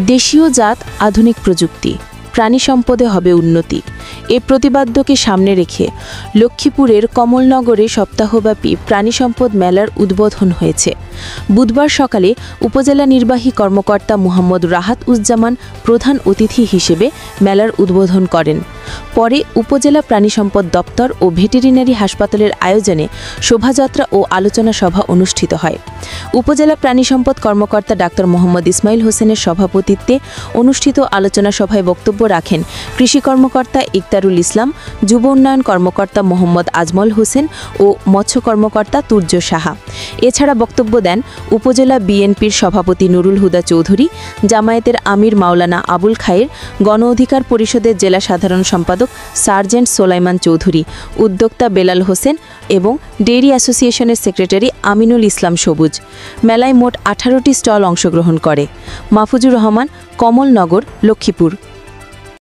দেশীয় জাত, আধুনিক প্রযুক্তি, প্রাণী সম্পদে হবে উন্নতি। এ প্রতিপাদ্যকে সামনে রেখে লক্ষ্মীপুরের কমলনগরে সপ্তাহব্যাপী প্রাণী সম্পদ মেলার উদ্বোধন হয়েছে। বুধবার সকালে উপজেলা নির্বাহী কর্মকর্তা মোহাম্মদ রাহাত উজ্জামান প্রধান অতিথি হিসেবে মেলার উদ্বোধন করেন। পরে উপজেলা প্রাণী সম্পদ দপ্তর ও ভেটেরিনারি হাসপাতালের আয়োজনে শোভাযাত্রা ও আলোচনা সভা অনুষ্ঠিত হয়। উপজেলা প্রাণী সম্পদ কর্মকর্তা ডাক্তার মোহাম্মদ ইসমাইল হোসেনের সভাপতিত্বে অনুষ্ঠিত আলোচনা সভায় বক্তব্য রাখেন কৃষি কর্মকর্তা ইকতারুল ইসলাম, যুব উন্নয়ন কর্মকর্তা মোহাম্মদ আজমল হোসেন ও মৎস্য কর্মকর্তা তুর্য সাহা। এছাড়া বক্তব্য দেন উপজেলা বিএনপির সভাপতি নুরুল হুদা চৌধুরী, জামায়াতের আমির মাওলানা আবুল খায়ের, গণ অধিকার পরিষদের জেলা সাধারণ সম্পাদক সার্জেন্ট সোলাইমান চৌধুরী, উদ্যোক্তা বেলাল হোসেন এবং ডেইরি অ্যাসোসিয়েশনের সেক্রেটারি আমিনুল ইসলাম সবুজ। মেলায় মোট 18টি স্টল অংশগ্রহণ করে। মাহফুজুর রহমান, কমলনগর, লক্ষ্মীপুর।